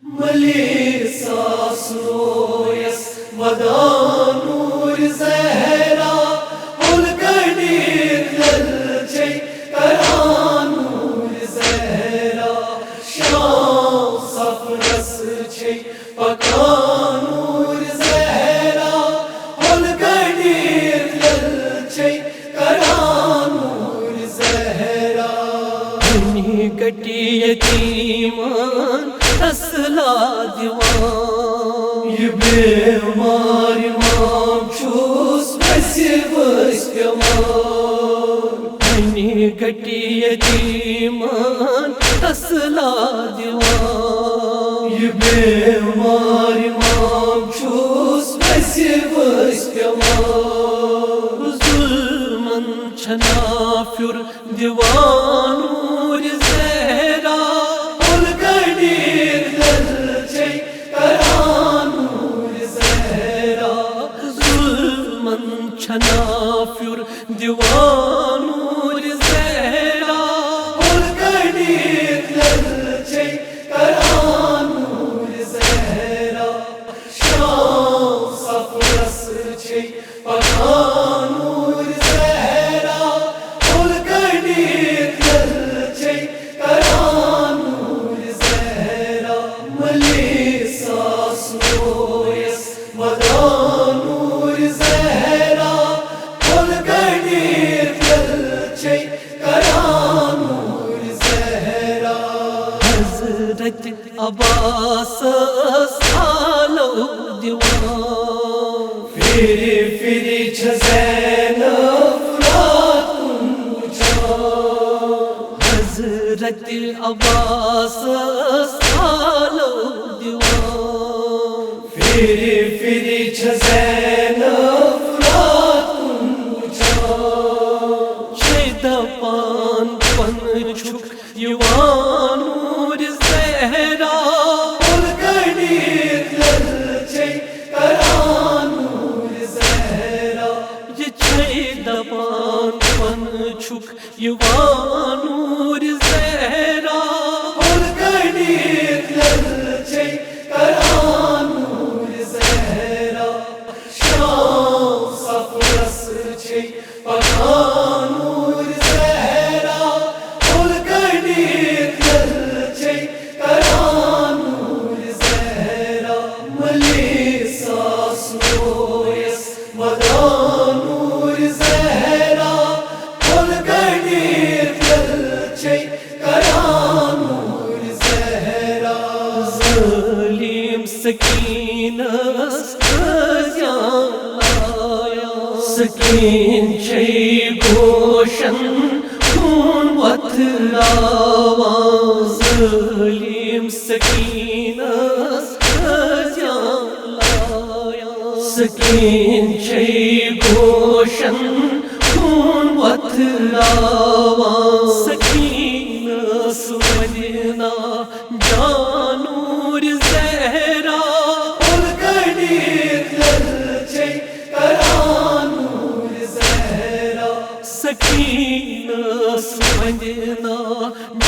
ملی ساسرویس ودانور زہرا الگنیر دلچے کرانور زہرا شام سفرس چھے پکانور زہرا الگنیر دلچے کرانور زہرا انہی کٹی یتیمان اصلا دیوان یہ بیمار امام چھوس ویسے بس پیمان اینی گٹی یتیمان اصلا دیوان یہ بیمار امام چھوس ویسے بس پیمان ظلمن چھنا پھر دیوانور زہرا الگنیر دلچے کرانور زہرا ظلمن چھنا پھر دیوانور زہرا الگنیر دلچے کرانور زہرا شام سفرس چھے پکانور زہرا الگنیر دلچے کرانور زہرا ملی ساسرویس ودانور زہرا الگنیر دلچے کرانور زہرا حضرت عباس سالو دیوان پھری پھری چھ زینب رات پوچھا حضرت عباس سالو دیوان پھری پھری چھ زینب رات پوچھا چھ دپان پن چھک یوانور زہرا الگنیر دلچے کرانور زہرا یہ چھ دپان پن چھک یوانور زہرا الگنیر دلچے کرانور زہرا شام سفرس چھے پکانور زہرا الگنیر دلچے کرانور زہرا ملی ساسرویس ودانور زہرا الگنیر دلچے کرانور زہرا ظالم سکینس زیان لایا سکین چھے گوشن خون وتھراوان ظالم سکینس زیان لایا سکین چھے گوشن خون وتھراوان سکینس ودنا جانور زہرا الگنیر دلچے کرانور زہرا سکینس ودنا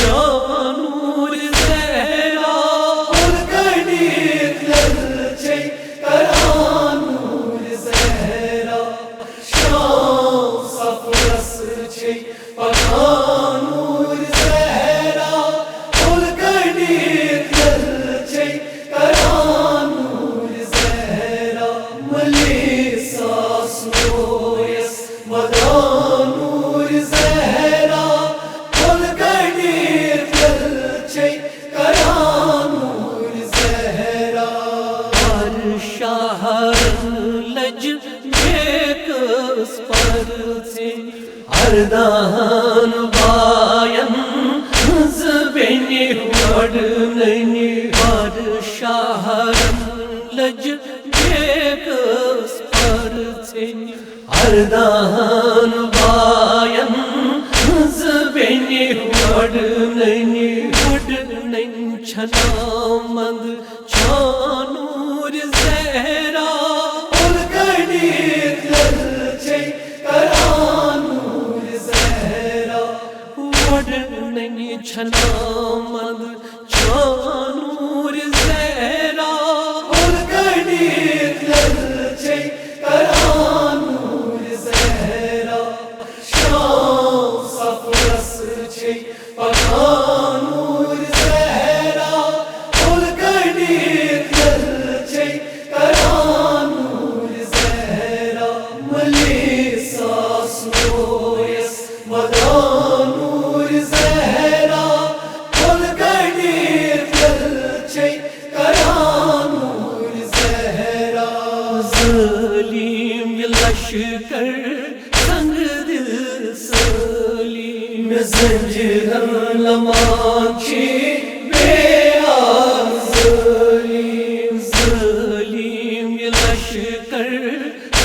جانور زہرا الگنیر دلچے کرانور زہرا شام سفرس چھے پکانور زہرا الگنیر دلچے کرانور زہرا ملی ساسرویس ودانور زہرا الگنیر دلچے کرانور زہرا ہر شہر لج بیکس پرچے اردان باین زبینی وڈننی ہر شہر لج بیکس پرچے اردان باین زبینی وڈننی چھنا مند چھانور زہرا الگنیر دلچے کرانور زہرا وڈننی چھنا مند چھانور Zahra sasnoyes vadanur zehra kol ganir dalchey karanur zehra zalim lashkar sang dil salim zanjiran lamanchi zalim zalim lashkar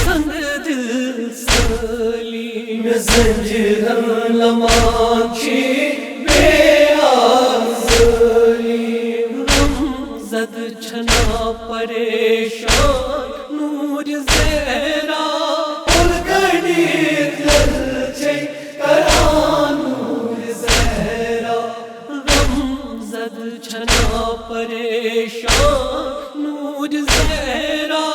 sang dil salim zanjiran lamanchi zalim ramzad chhana pareshan nur zehra ul ganir dalchey karanur zehra ramzad chhana pareshan nur zehra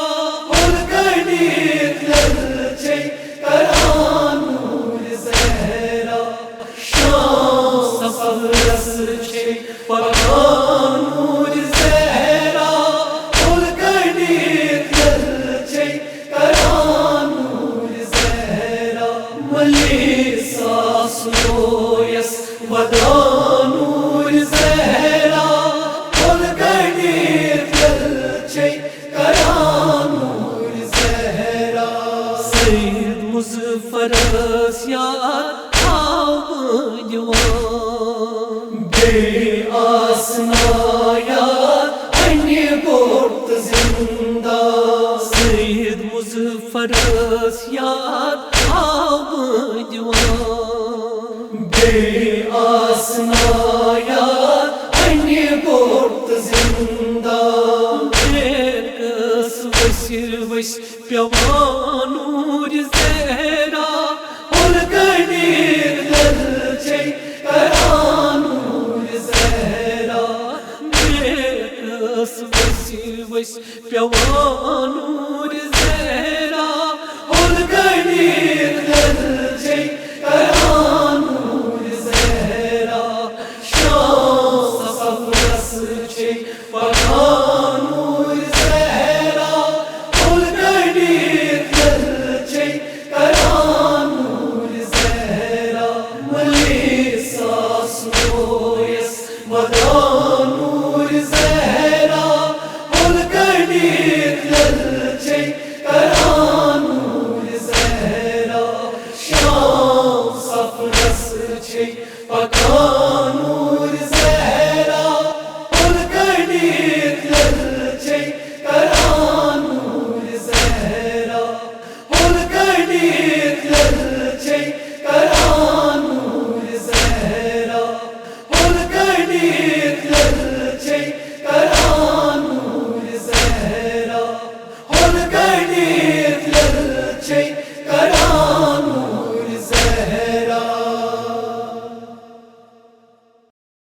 ul ganir dalchey karanur zehra sham safras che paranur zehra ul ganir dalchey karanur zehra malisa sasnoyes vadanur zehra ul ganir dalchey karanur zehra Seyyid Muzaffar Asyad Avdivan Be asnayat aynı kort zinda Seyyid Muzaffar Asyad Avdivan Be asnayat aynı kort zinda Vась pyavanur zehra ul ganir dalchey karanur zehra Vась